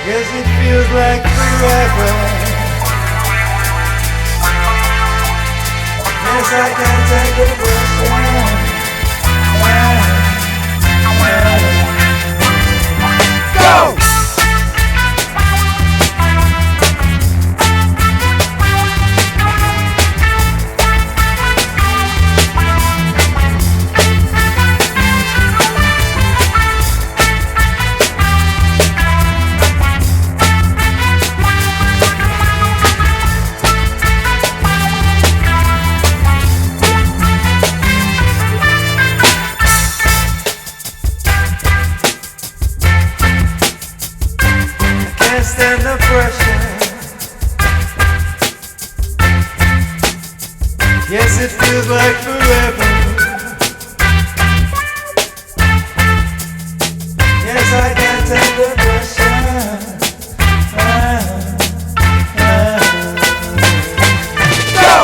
Yes, it feels like forever. Yes, I can't take the pressure. Go! Stand the pressure. Yes, it feels like forever. Yes, I can't take the pressure. Go!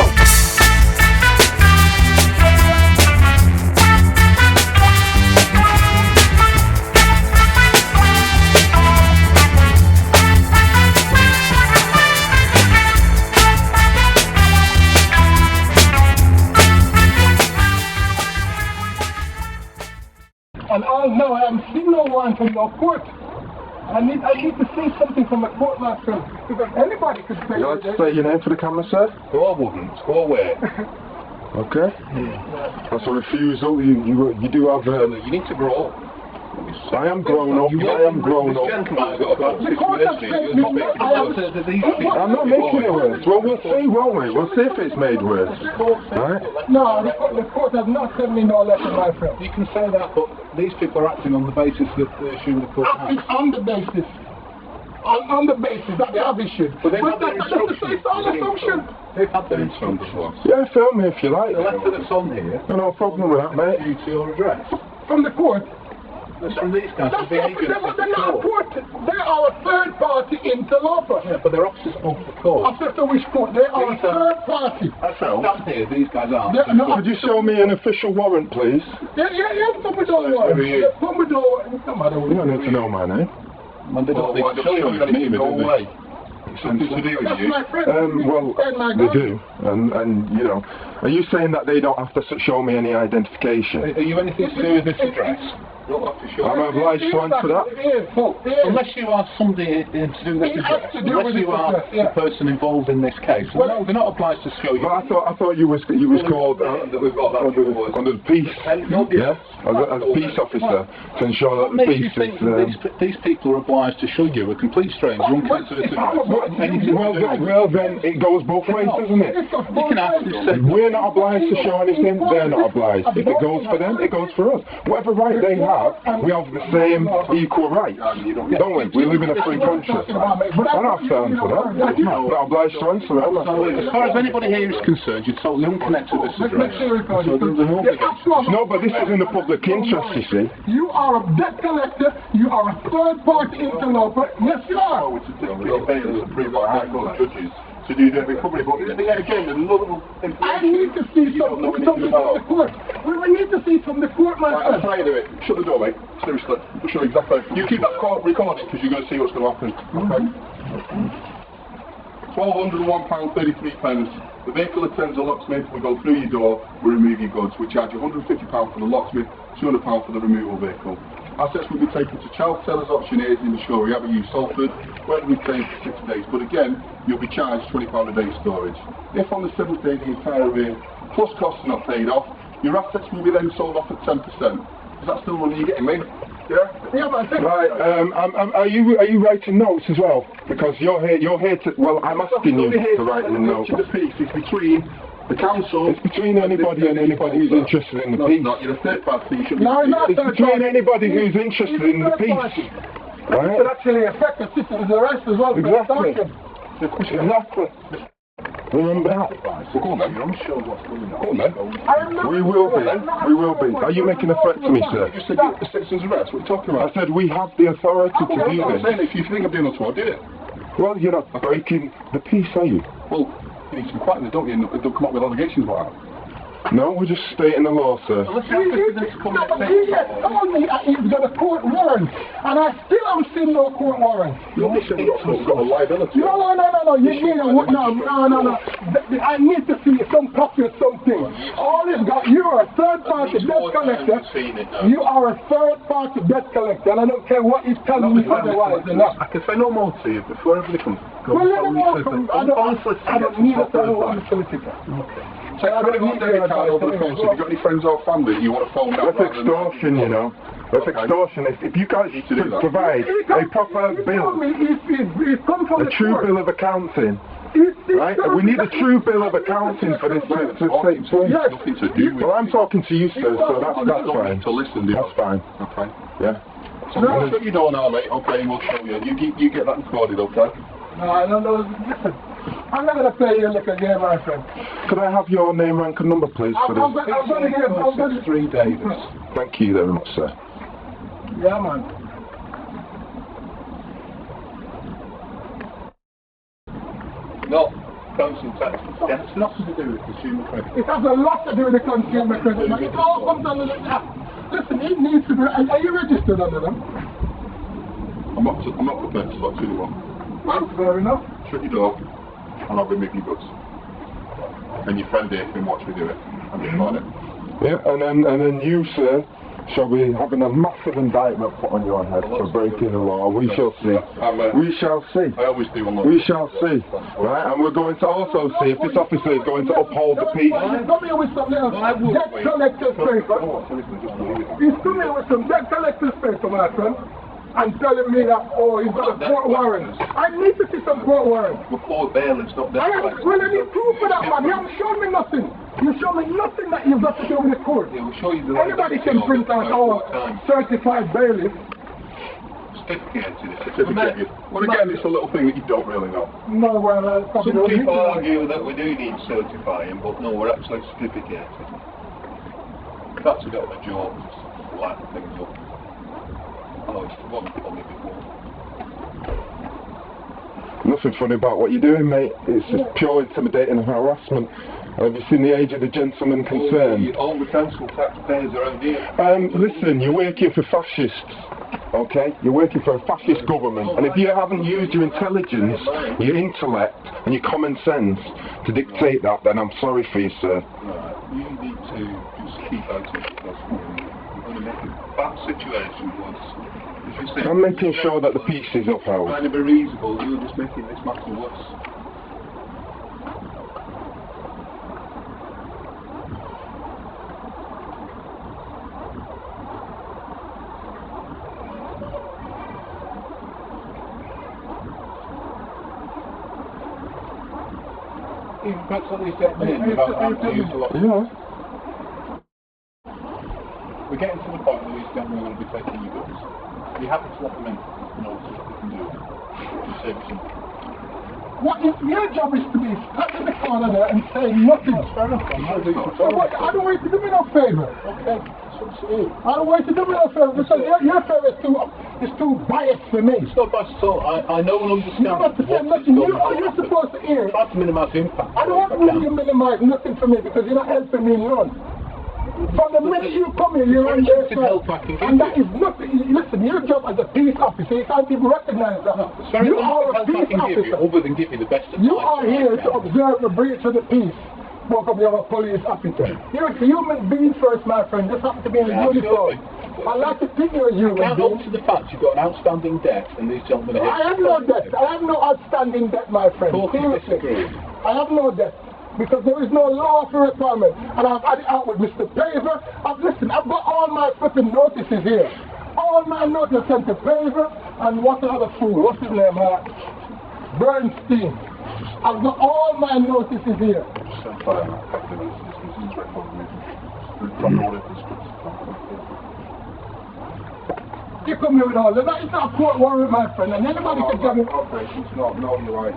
And no, I haven't seen no warrant from your court. I need to see something from a court martial, because anybody could say. You like to say your name for the camera, sir? Oh, I wouldn't. Go away. Okay. Yeah. That's a refusal. You do have. You need to grow up. I am grown up. I am grown up. The court has said no. I'm not making it worse. Well, we'll see, won't we? We'll see if it's made worse. Right? No, the court has not sent me no letter, my friend. You can say that, but these people are acting on the basis that they assume the court has. Acting on the basis. On the basis that they have issued. But they've had their It's all assumption. They've had their instructions. Yeah, film me if you like. The letter that's on here. No problem with that, mate. You to your address. From the court. That's from these guys. They're not court. They are a third party interloper. Yeah, but they're officers of the court. Officers of which court? They are a third party. That's how. Down here, these guys are. Could you show me an official warrant, please? Yeah, put me down warrant. Put me down. You don't need to know my name. Man, they don't need to show you anything. Go away. It's something to do with you. Well, they do. And you know, are you saying that they don't have to show me any identification? Are you anything to do with this address? I'm obliged to answer that. Unless you are somebody to do with this address, unless you are the person involved in this case. Well, no, they're not obliged to show you. But I thought you was called under the peace. Yeah, as a peace officer to ensure that the peace is. These people are obliged to show you a complete stranger, unconsidered. Well, then it goes both ways, doesn't it? You can ask this. We're not obliged to show anything. They're not obliged. If it goes for them, it goes for us. Whatever right they have, we have the same equal rights, don't we? We live in a free country. I don't have to answer that. I'm not obliged to answer that. As far as anybody here is concerned, you're totally unconnected with this address. No, but this is in the public interest, you see. You are a debt collector, you are a third party interloper. Yes, you are. We're paying approved by High Court judges to do the recovery, but again, there's another information. I need to see something from the court. We need to see from the court, my friend. I'll try to do it. Shut the door, mate. Seriously. I'll show you exactly. You keep that call recorded because you're going to see what's going to happen. Okay? £1,201.33. The vehicle attends a locksmith. We go through your door, we remove your goods. We charge you £150 for the locksmith, £200 for the removal vehicle. Assets will be taken to child sellers, auctioneers in the Shorey Avenue, Salford, where we stay for 6 days. But again, you'll be charged £20 a day storage. If on the 7th day the entire arrear plus costs are not paid off, your assets will be then sold off at 10%. Is that still money you're getting, mate? Yeah? Yeah, but I think... Right, are you writing notes as well? Because you're here to... Well, I'm asking you to write in the notes. The piece is between the council... It's between anybody and anybody who's interested in the piece. Not, you're a third party, you shouldn't... No, not it's between anybody who's interested in the piece. Right? It could actually affect the citizens' arrest as well. Exactly. Exactly. Remember that? Well, go on, then. You're unsure what's going on. Go on, then. We will be. We will be. Are you making a threat to me, sir? You said you're the citizen's arrest. What are you talking about? I said we have the authority to do I'm this. saying if you think I'm doing untoward, do it. Well, you're not breaking the peace, are you? Well, you need to be quiet, don't you? And don't come up with allegations about that. No, we're just stating the law, sir. He told me he's got a court warrant, and I still haven't seen no court warrant. You're saying you've got a liability. No. You mean no. I need to see some copy of something. All he's got, you are a third-party debt collector. You are a third-party debt collector, and I don't care what he's telling me otherwise. I can say no more to you before everybody comes. Well, let him walk. I don't need a solicitor. Okay. So I've got a debit card over the phone, so if you've got any friends or family that you want to phone down. That's extortion, you know. That's extortion. If you guys provide a proper bill, a true bill of accounting, right? We need a true bill of accounting for this to take place. Nothing to do with. Well, I'm talking to you, sir, so that's fine. To listen, do you? That's fine. Okay. Yeah. So I'll shut your door now, mate. Okay, we'll show you. You get that recorded, okay? No. Listen. I'm not going to play you like a game, my friend. Could I have your name, rank, and number, please, for this? I'm going to 3 Davis. Thank you very much, sir. Yeah, man. No, council tax. That's nothing to do with consumer credit. It has a lot to do with the consumer credit. Man. It all comes under the app. Listen, it needs to be. Are you registered under them? I'm not prepared to talk to anyone. Well, fair enough. Shut your door, and I'll remove your goods. And your friend here can watch me do it and record it. Yeah, and then you, sir, shall be having a massive indictment put on your head for breaking the law. We shall see. We shall see. I always do one. We shall see. Right, and we're going to also see if this officer is going to uphold the peace. He's coming here with some debt collector's paper. He's coming here with some debt collector's paper, my friend. And telling me that, he's got a court warrant. I need to see some court warrant. Before bail, it's not that. Well, I need proof of that, man. You haven't shown me nothing. You show me nothing that you've got to do with the court. Yeah, we'll show you the Anybody can print out certified bailiff. Certificate. Well, again, it's a little thing that you don't really know. No, well, some people argue that we do need certifying, but no, we're actually certificated. That's a bit of a joke. Just lighten things up. Nothing funny about what you're doing, mate. It's just pure intimidating and harassment. Have you seen the age of the gentleman concerned? All the council taxpayers around here. Listen, you're working for fascists, okay? You're working for a fascist government, and if you haven't used your intelligence, your intellect, and your common sense to dictate that, then I'm sorry for you, sir. Right. You need to just keep out of it, because we're going to make a bad situation worse. I'm making sure that the peace is upheld. Trying to be reasonable, you're just making this matter worse. That's what they said about having to use a lot. Yeah. We're getting to the point where these gentlemen are going to be taking your goods. You have to let them in order to see what they can do. To save you some. What is your job is to be stuck in the corner there and say nothing. Fair enough. I don't want you to do me no favour. Okay, that's what I'm saying. I don't want you to do me no favour because your favour is too biased for me. It's not biased at all. I know and understand. You're not to say nothing. You're supposed to hear. Try to minimise the impact. I don't want you to minimise nothing for me because you're not helping me none. From the minute you come here, you're on their side. And that is nothing. Listen, your job as a peace officer, you can't even recognize that. You are a peace officer. Other than give you the best advice. You are here to observe the breach of the peace. Welcome, you're a police officer. You're a human being first, my friend. Just happen to be in a uniform. I like to think you're a human being. Count up to the fact you've got an outstanding debt and these gentlemen are here. I have no debt. I have no outstanding debt, my friend. Seriously. I have no debt. Because there is no law for requirement. And I've had it out with Mr. Paver. Listen, I've got all my flipping notices here. All my notices sent to Paver and what other fool? What's his name? Bernstein. I've got all my notices here. You come here with all that. It's not a court warrant, my friend. And anybody can tell me. No, you're right.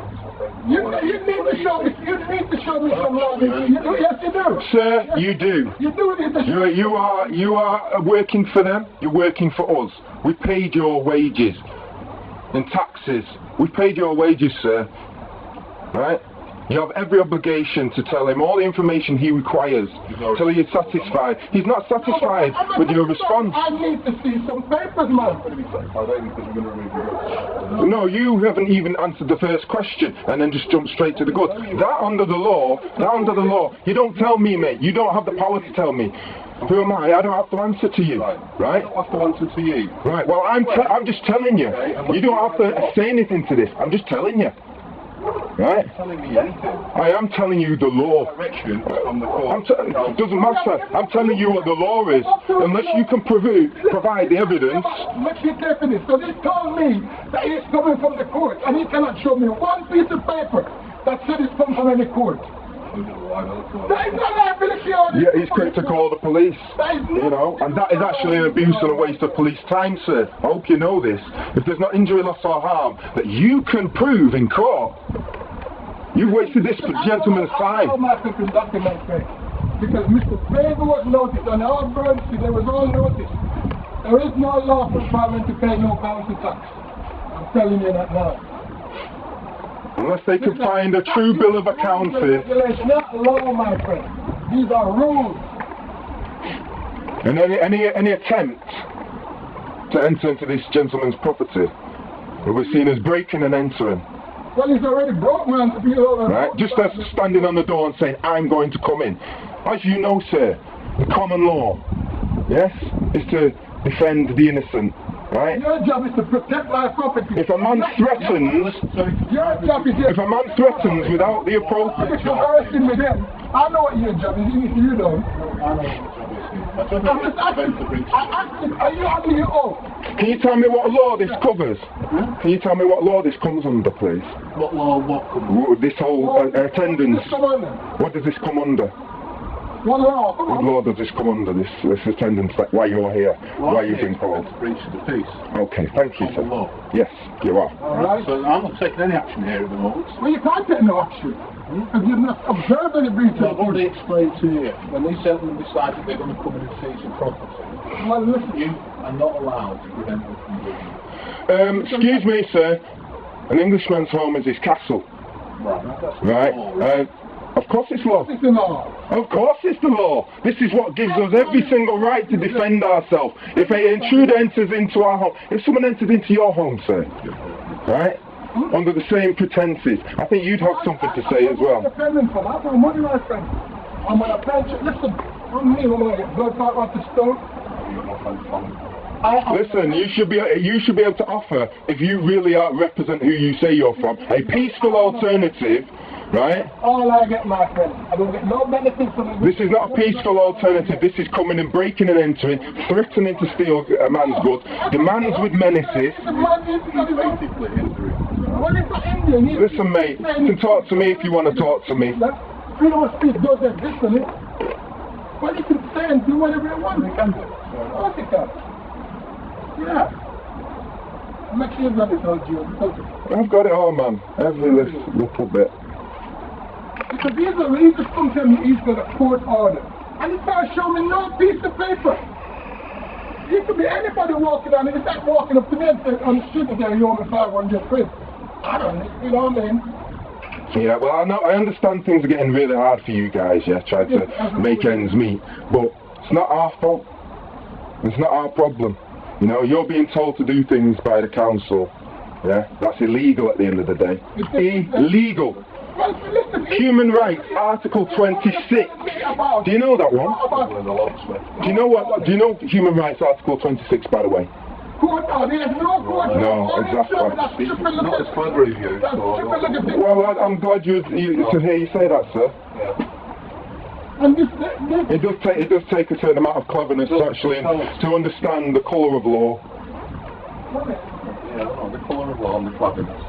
You need to show me. You need to show me some law. Yes, you do. Sir, you do. You do need to show. You are working for them. You're working for us. We paid your wages in taxes. We paid your wages, sir. Right? You have every obligation to tell him all the information he requires till he is satisfied. He's not satisfied with your response. I need to see some papers, man. No, you haven't even answered the first question and then just jumped straight to the goods. That under the law, you don't tell me, mate. You don't have the power to tell me. Who am I? I don't have to answer to you, right? I don't have to answer to you. Right, well, I'm just telling you. You don't have to say anything to this. I'm just telling you. Right? You're telling me anything. I am telling you the law. Direction from the court. It doesn't matter. I'm telling you what the law is. Unless you can provide the evidence. Let's be careful this. So they told me that it's coming from the court, and he cannot show me one piece of paper that said it's come from any court. That is not liability. Yeah, he's quick to call the police. You know, and that is actually an abuse and a waste of police time, sir. I hope you know this. If there's not injury, loss or harm that you can prove in court, you've wasted this gentleman's time. Because Mr. Favor was noticed, and our branch, there was all noticed. There is no law for Parliament to pay no council tax. I'm telling you that now. Unless they can find a true bill of accounting. Not law, my friend. These are rules. And any attempt to enter into this gentleman's property will be seen as breaking and entering. Well, he's already broke, man. Right? Just as standing on the door and saying, I'm going to come in. As you know, sir, the common law, yes, is to defend the innocent. Right? Your job is to protect my property. If a man threatens, without the appropriate... You're harassing with them. I know what your job is, even if you don't. I'm just asking, are you under your oath? Can you tell me what law this covers? Can you tell me what law this comes under, please? What law, what covers? This whole attendance. What does this come under? What law? What law does this come under, this attendance, like why you're here, why you've been called? Breach of the peace. Okay, thank you, sir. Law. Yes, you are. Alright. So I'm not taking any action here at the moment. Well, you can't take no action. Because you've not observed any breach I've already explained to you, when these gentlemen decide that they're going to come in and seize your property, well, listen. you are not allowed to prevent them from doing it. Excuse me, sir. An Englishman's home is his castle. Right. Right. Of course it's law. It's the law. Of course it's the law. This is what gives us every single right to defend ourselves. If an intruder enters into our home, if someone enters into your home, sir, right, under the same pretenses, I think you'd have something to say as well. I'm defending for that. I'm money, my friend. I'm going to pension. Listen, I'm going to get blood part off the stone. Listen, you should be able to offer, if you really represent who you say you're from, a peaceful alternative. Right? All I get, my friend, I don't get no benefit from it. This is not a peaceful alternative. This is coming and breaking and entering, threatening to steal a man's goods, demands with menaces. Listen, mate, you can talk to me if you want to talk to me. Freedom of speech does exist, doesn't it? Well, you can say and do whatever you want. You can do. Of course you can. Yeah. Make sure you've got it all, Jules. I've got it all, man. Every little bit. Because he just come tell me he's got a court order. And he starts showing me no piece of paper. He could be anybody walking on it. It's like walking up to me and saying, on the street there, you owe me 500 quid. I don't know, you know what I mean? Yeah, well, I understand things are getting really hard for you guys, yeah, trying to make ends meet. But it's not our fault. It's not our problem. You know, you're being told to do things by the council. Yeah, that's illegal at the end of the day. Illegal. Human Rights, Article 26. Do you know that one? Do you know what? Do you know Human Rights, Article 26, by the way? No, exactly. Not as clever as you. Well, I'm glad to hear you say that, sir. It does take a certain amount of cleverness actually to understand the colour of law. Yeah, the colour of law and the cleverness.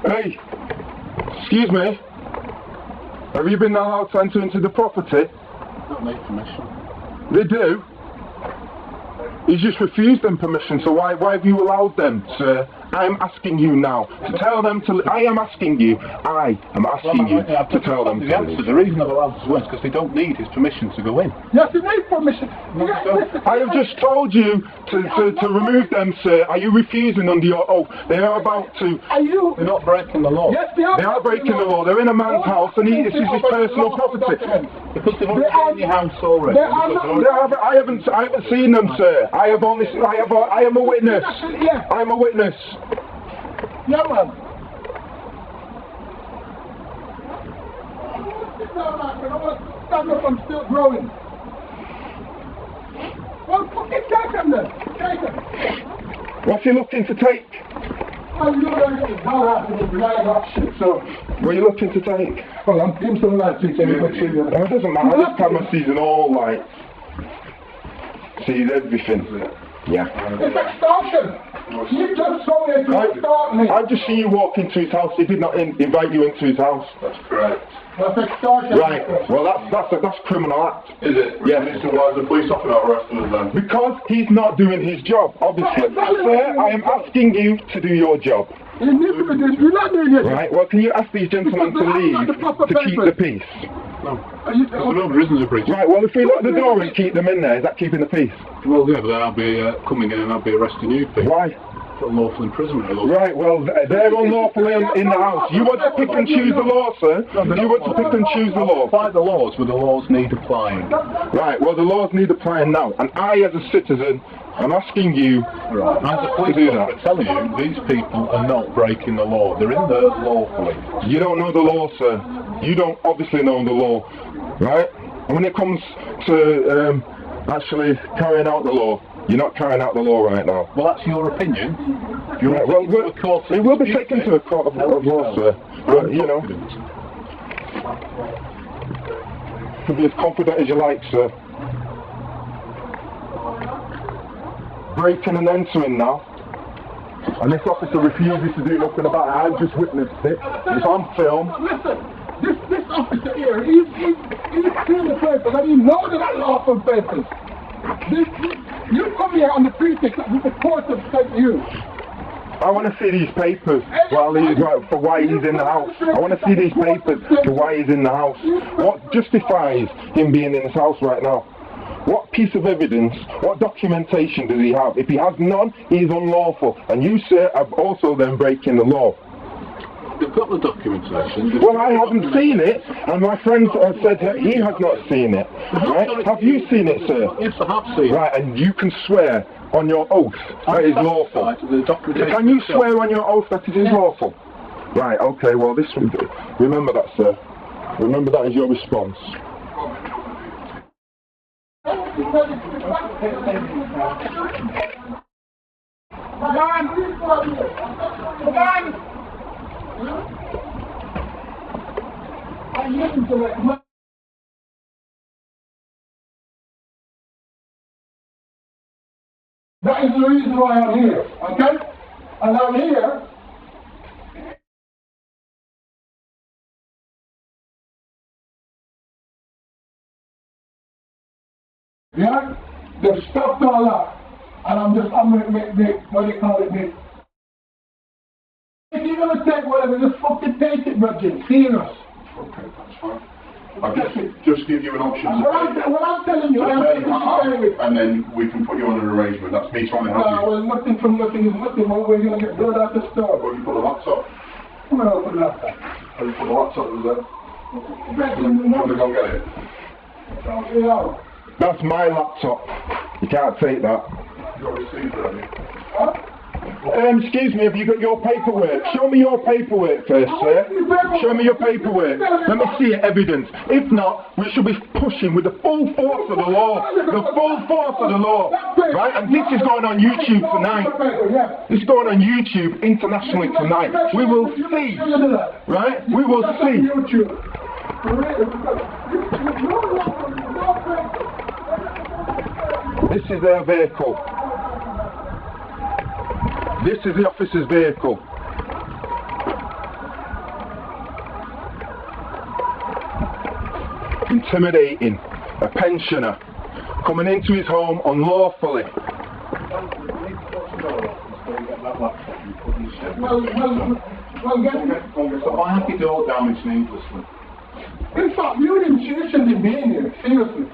Hey, excuse me. Have you been allowed to enter into the property? Don't need permission. They do. He's just refused them permission, so why have you allowed them, sir? I'm asking you now to tell them to. I am asking you to tell them to leave. The reason I've allowed them to go in is because they don't need his permission to go in. Yes, you need permission. I have just told you to remove them, sir. Are you refusing under your oath? They are about to. Are you? They're not breaking the law. Yes, they are. They are breaking the law. They're in a man's house, and this is his personal property. Because they've already been in your house already. I haven't seen them, sir. I am a witness. I am a witness. Yeah, man. Stand up, I'm still growing. Well, fucking take him then. Take him. What's he looking to take? Well, you're going to get the hell out of the blind option, so. What are you looking to take? Well, I'm dim some lights, so everybody see you. It doesn't matter. This camera sees in all lights. Sees everything. Yeah. It's extortion. You just told me to extort me. I've just seen you walk into his house. He did not invite you into his house. That's correct. That's extortion. Right. Well, that's criminal act. Is it? Yes. So why is the police officer not arresting us then? Because he's not doing his job, obviously. Sir, I am asking you to do your job. You need to be doing. You're not doing it. Right. Well, can you ask these gentlemen to leave to keep the peace? No. There isn't a breach. Right. Well, if we lock the door and keep them in there, is that keeping the peace? Well, yeah, but then I'll be coming in and I'll be arresting you people. Why? For unlawful imprisonment. Right, well, they're unlawfully in the house. You want to pick and choose the law, sir? You want to pick and choose the law? Apply the laws where the laws need applying. Right, well, the laws need applying now. And I, as a citizen, I'm asking you to do that. I'm telling you, these people are not breaking the law. They're in there lawfully. You don't know the law, sir. You don't obviously know the law, right? And when it comes to actually carrying out the law, you're not carrying out the law right now. Well, that's your opinion. Right, well, it will be taken to a court of law, sir. But, you know, you can be as confident as you like, sir. Breaking and entering now. And this officer refuses to do nothing about it. I've just witnessed it. It's on film. Listen, this officer here, he's clean the papers, and he knows that that's lawful papers. You come here on the pretext that the court have sent you. I want to see these papers for why he's in the house. I want to see these papers for why he's in the house. What justifies him being in his house right now? What piece of evidence, what documentation does he have? If he has none, he is unlawful. And you, sir, are also then breaking the law. They've got the documentation. Well, I haven't seen it, and my friend said that he has not seen it. Right? Have you seen it, sir? Yes, I have seen it. Right, and you can swear on your oath that it is lawful. Can you swear on your oath that it is lawful? Right, okay, well, remember that, sir. Remember that is your response. Come on! I listen to it. That is the reason why I'm here, okay? And I'm here. Yeah? They've stopped all that. And I'm gonna make what do you call it, Nick? If you're gonna take whatever, just fucking take it, Benji. Serious. Okay, that's fine. I'll just give you an option. What I'm telling you, and then we can put you on an arrangement. That's me trying to help you. Well, nothing from nothing is nothing. Well, we're gonna get blood out the store. Well, you put a laptop. Come on, open the laptop. Oh, you put a laptop over there. You want to go get it? That's my laptop. You can't take that. You got a receipt for it? Huh? Excuse me, have you got your paperwork? Show me your paperwork first, sir. Show me your paperwork. Let me see your evidence. If not, we should be pushing with the full force of the law. The full force of the law. Right? And this is going on YouTube tonight. This is going on YouTube internationally tonight. We will see. Right? We will see. This is their vehicle. This is the officer's vehicle. Intimidating a pensioner coming into his home unlawfully. So I have to do all damage needlessly. In fact, you shouldn't have been here, seriously.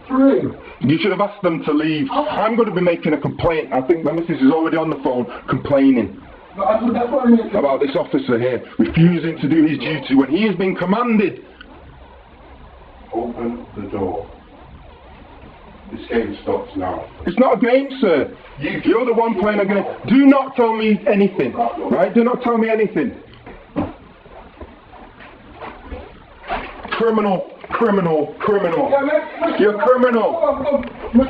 For real. You should have asked them to leave. I'm going to be making a complaint. I think my missus is already on the phone complaining about this officer here refusing to do his duty when he has been commanded. Open the door. This game stops now. It's not a game, sir. You're the one playing a game. Do not tell me anything, right? Do not tell me anything. Criminal, criminal, criminal. You're a criminal.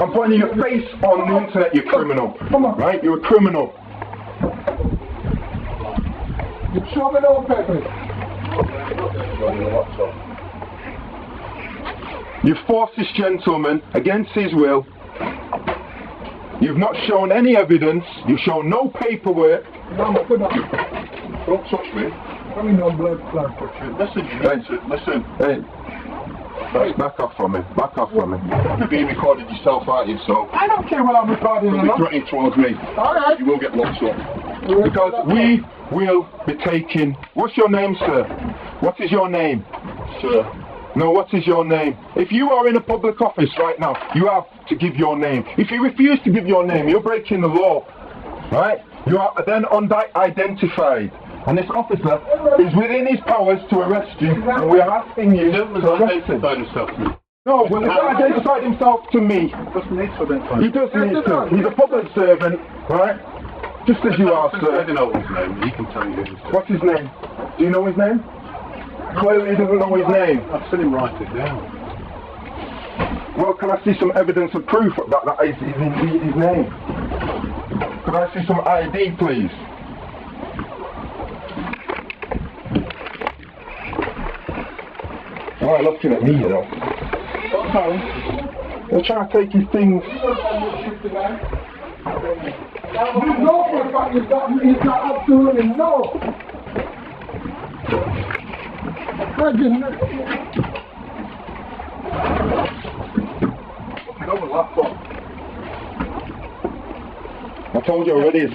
I'm putting your face on the internet, you're criminal. Right? You're a criminal. You're showing all papers. You've forced this gentleman against his will. You've not shown any evidence. You've shown no paperwork. Don't touch me. Listen. Hey. Back off from me. Back off from me. You're being recorded yourself, aren't you? So I don't care what I'm recording you'll be threatening towards me. Alright. You will get locked up. Because we will be taking... What's your name, sir? What is your name? Sir. No, what is your name? If you are in a public office right now, you have to give your name. If you refuse to give your name, you're breaking the law. Right? You are then unidentified. And this officer is within his powers to arrest you, and we are asking you to arrest him. No, well, he's not identified himself to me. He does need to. He's a public servant, right? Just as you are, sir. I don't know his name. He can tell you his name. What's his name? Do you know his name? Clearly he doesn't know his name. I've seen him write it down. Well, can I see some evidence of proof that is indeed his name? Could I see some ID, please? Alright, looking at me, you know. Okay. They're trying to take his things. You know for a fact he's got absolutely no. I told you already, it's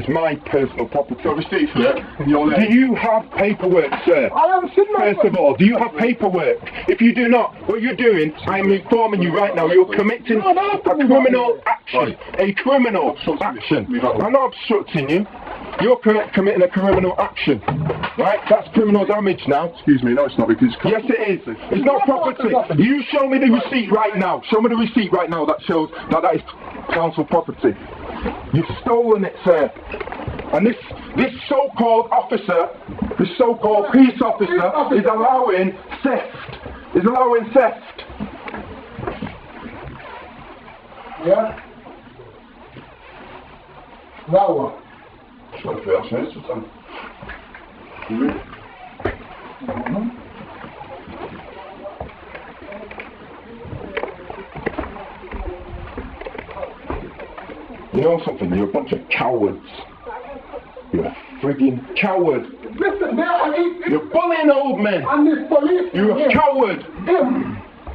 my personal property. Got a receipt for it? Do you have paperwork, sir? I am sitting there. First of all, do you have paperwork? If you do not, what you're doing, I am informing you right now, you're committing a criminal action. A criminal action. I'm not obstructing you. You're committing a criminal action. Right? That's criminal damage now. Excuse me, no it's not because... Yes it is. It's not property. You show me the receipt right now. Show me the receipt right now that shows that is council property. You've stolen it, sir. And this so-called officer, this so-called peace officer is allowing theft. Is allowing theft. Yeah? Now what? You know something? You're a bunch of cowards. You're a friggin' coward. Listen, You're bullying old men. and this police. You're a coward.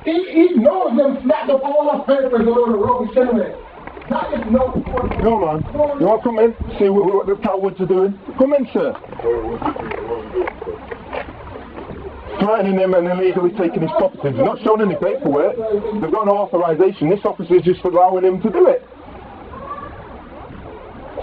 He knows them snapped up all the papers and all the rubbish anyway. That is no point. No, man. You want to come in? See what the cowards are doing? Come in, sir. Threatening him and illegally taking his property. They've not shown any paperwork. They've got no authorization. This officer is just allowing him to do it.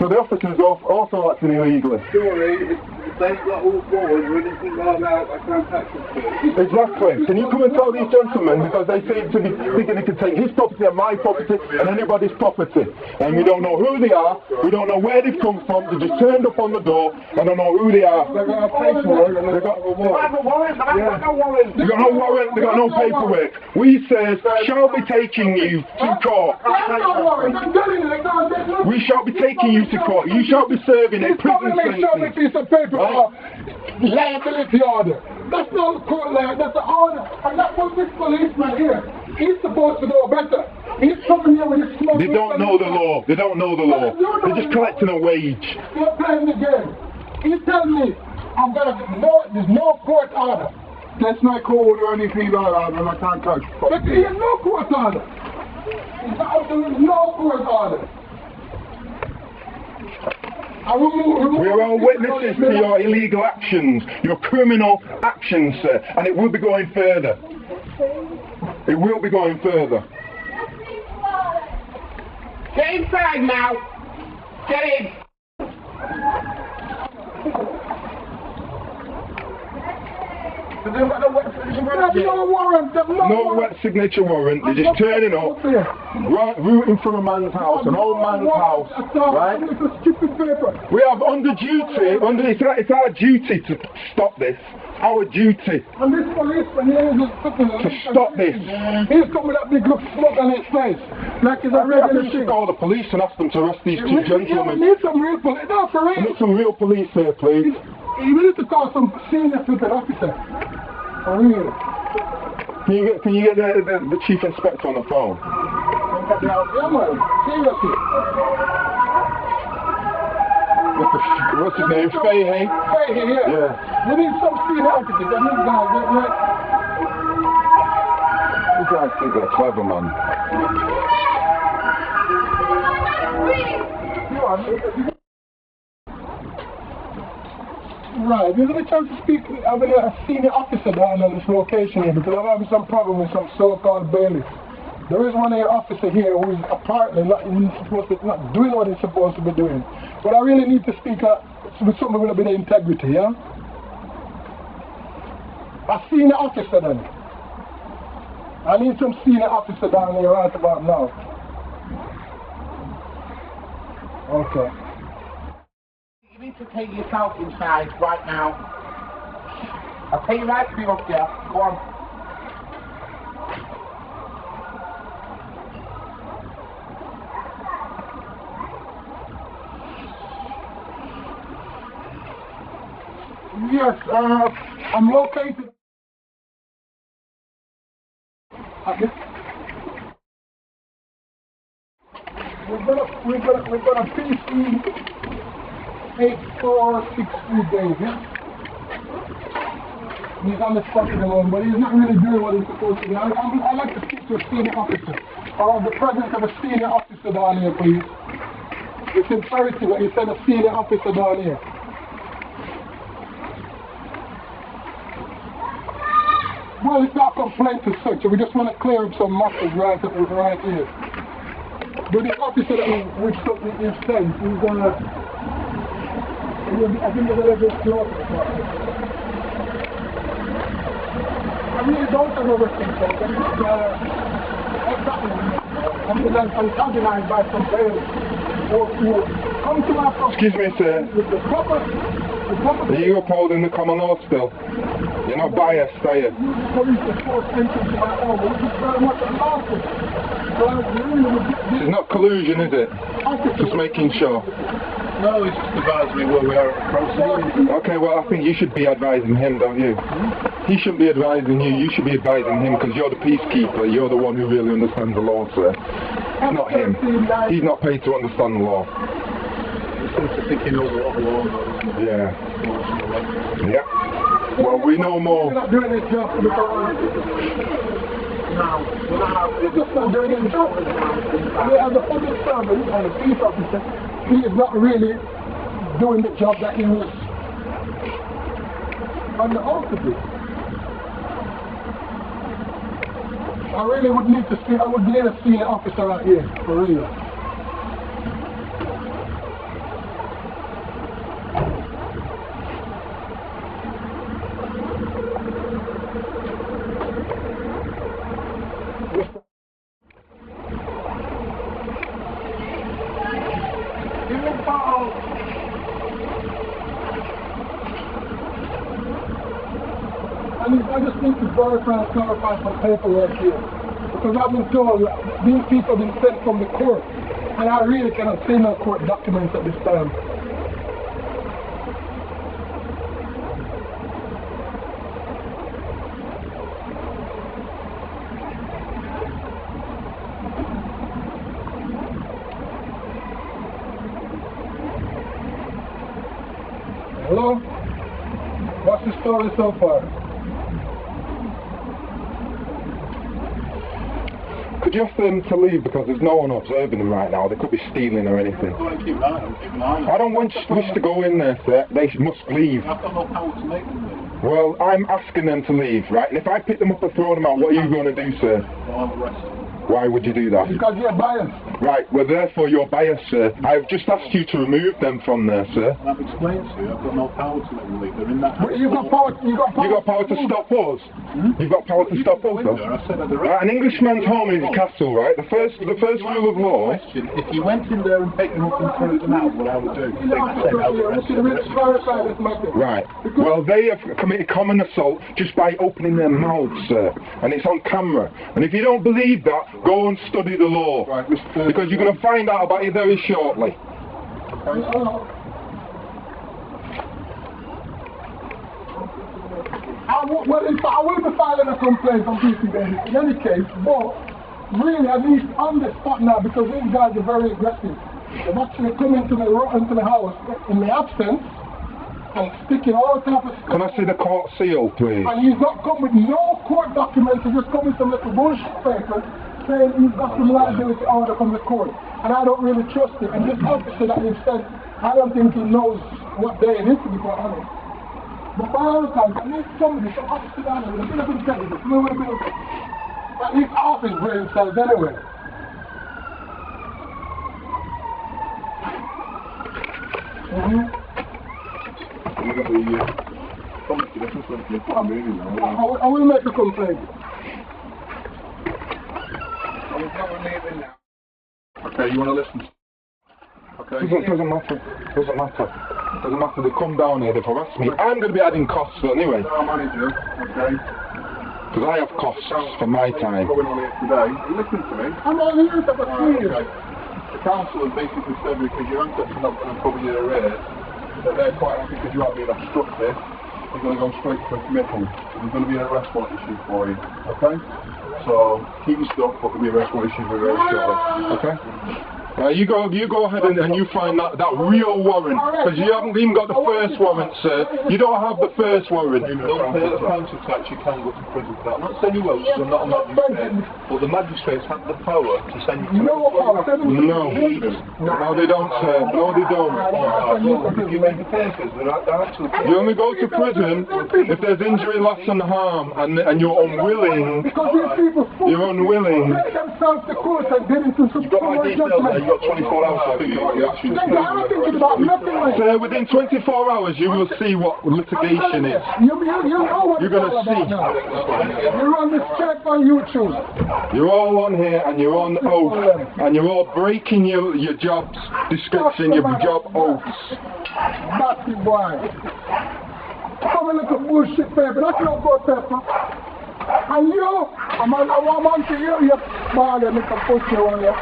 So the officer is also acting illegally. Sorry, if they've got all forward or anything like that, I can't touch it. Exactly. Can you come and tell these gentlemen, because they seem to be thinking they can take his property and my property and anybody's property. And we don't know who they are, we don't know where they've come from, they just turned up on the door, I don't know who they are. They've got a paperwork and they've got a warrant. They've got no warrant, they've got no paperwork. We says, shall be taking you to court. That's no warrant. I'm telling you, We shall be taking you to court. You shall be serving a prison Make sure sentence. piece of paper. liability order. That's not court like, that's an order. And that's what this policeman here, he's supposed to know better. He's coming here with his smoke. They don't know the law. They don't know the law. They're just collecting a wage. You're playing the game. He's telling me, there's no court order. There's no code or anything like that, and I can't touch. But there's no court order. There's no court order. We're all witnesses to your illegal actions, your criminal actions, sir, and it will be going further. It will be going further. Get inside now. Get in. No warrant. No wet signature warrant. They're just turning up, rooting for a man's house, an old man's house, right? We have under duty, it's our duty to stop this. Our duty and this policeman here is to stop this. He's coming with that big look smoke on his face. Like he's a regular I should call the police and ask them to arrest these two gentlemen. We need some real police. No, for real. We need some real police here, please. We need to call some senior flipping officer. For real. Can you get the chief inspector on the phone? Yeah, man. Seriously. What's his name? Fahey? Fahey, yeah. Yeah. We need some senior officers. And these guys, These guys think they're clever, man. Right, there's a chance to speak. I'm a senior officer down on this location here because I'm having some problem with some so-called bailiff. There is one of your officer here who is apparently not doing what he's supposed to be doing. But I really need to speak with someone with a bit of integrity, yeah? A senior officer then. I need some senior officer down here right about now. Okay. You need to take yourself inside right now. I'll take you right to be up there. Go on. Yes, I'm located. Okay. We've got a PC 8463 days, yeah? He's on the spot at the moment, but he's not really doing what he's supposed to do. I'd like to speak to a senior officer, or the presence of a senior officer down here, please. It's imperative that you send a senior officer down here. Well, it's not a complaint as such, we just want to clear up some matters right here. But the officer that we've sent, he's I think they're a little bit closer. I really don't have a working but it's organized by some players who come to my property. Excuse me, sir. With the proper Are you upholding the common law still? You're not biased, are you? Police are forced entry to my home, which is very much unlawful. So I really would get It's not collusion, is it? Just making sure. No, it's just advising me where we are at the proceedings. Okay, well, I think you should be advising him, don't you? He shouldn't be advising you, you should be advising him because you're the peacekeeper, you're the one who really understands the law, sir. Not him. He's not paid to understand the law. He seems to think he knows a lot of law, though, doesn't he? Yeah. Yeah. Well, we know more. We're not doing this job for the government. No, we're just not doing his job. I mean, as a public servant and a peace officer, he is not really doing the job that he was on the oath to do. I really would need to see, I would need a senior officer out here, for real. I just need to verify and clarify some paperwork here. Because I've been told that these people have been sent from the court. And I really cannot see no court documents at this time. Hello? What's the story so far? Could you ask them to leave because there's no one observing them right now? They could be stealing or anything. Keep an eye on them. I don't wish to go in there, sir. They must leave. I've got no power to make them leave. Well, I'm asking them to leave, right? And if I pick them up and throw them out, what are you going to do, sir? Well, I'm arrested. Why would you do that? Because you're biased. Right, well, therefore you're biased, sir. I've just asked you to remove them from there, sir. And I've explained to you, I've got no power to make them leave. They're in that house. But you've got power. You got power to stop us? You've got power to stop us, though? I said at the Right, an Englishman's home is his castle, right? The first rule of law. question, if you went in there and picked them up and threw them out, what I would do? Right. Well, they have committed common assault just by opening their mouths, sir. And it's on camera. And if you don't believe that, go and study the law. Right, Mr. Because you're going to find out about it very shortly. I will be filing a complaint on PCB in any case, but really I need on the spot now because these guys are very aggressive. They've actually come into the house in my absence and sticking all type of stuff. Can I see the court seal, please? And he's not come with no court documents, he's just come with some little bullshit paper saying he's got some liability order from the court. And I don't really trust him. And this officer that he's sent, I don't think he knows what day it is, to be quite honest. But by all times, I need somebody, some officer down there with a bit of intelligence, at least half his brain cells anyway. I will make a complaint. Okay, you want to listen? Okay. Doesn't matter. Doesn't matter. Doesn't matter. They come down here, they've harassed me. I'm going to be adding costs anyway. Our manager, okay. Because I have costs for my time. Going on here today. Listen to me. I'm not here to be serious. The council has basically said because your assets are not going to cover your arrears, that they're quite happy because you are being obstructive. You're going to go straight to a committal. There's going to be an arrest warrant issue for you. Okay? So keep your stuff, but there'll be an arrest warrant issue very shortly. Okay? You go ahead and you find that real warrant, because you haven't even got the first warrant, sir. You don't have the first warrant. Don't pay the council tax, you can go to prison for that. I'm not saying you will, because I'm not a magistrate, but the magistrates have the power to send you to prison. No, they don't, sir. No, they don't. You make the papers, they're actually... You only go to prison if there's injury, loss and harm, and you're unwilling. You're unwilling. You've got my details there. You've got 24 hours to think about your actions. Sir, within 24 hours you will see what litigation is. You're going to see. You're on the check on YouTube. You're all on here and you're on oath. And you're all breaking your job description, your job oaths. Nasty boy. Come and look at bullshit paper. That's not good paper. And you, I'm on to you, you ball and make a push you on you.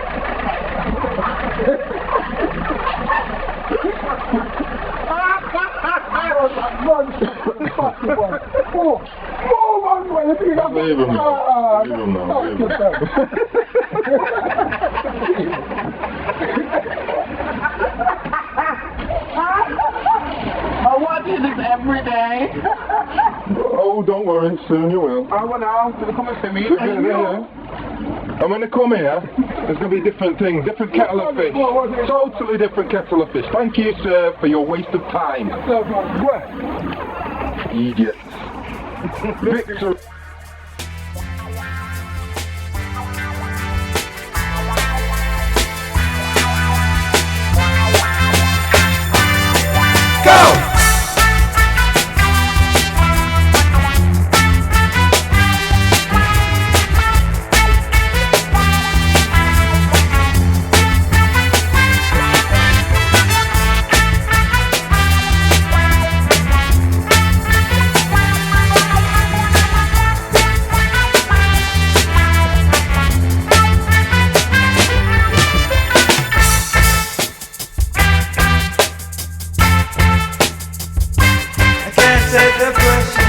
Leave him now. Leave him now. Leave him now. I want to do this every day. Oh, don't worry, soon you will. I want now to come and see me. And when they come here, there's going to be different things, different kettle of fish. Totally different kettle of fish. Thank you, sir, for your waste of time. Idiots. Victor. Go! Take the pressure.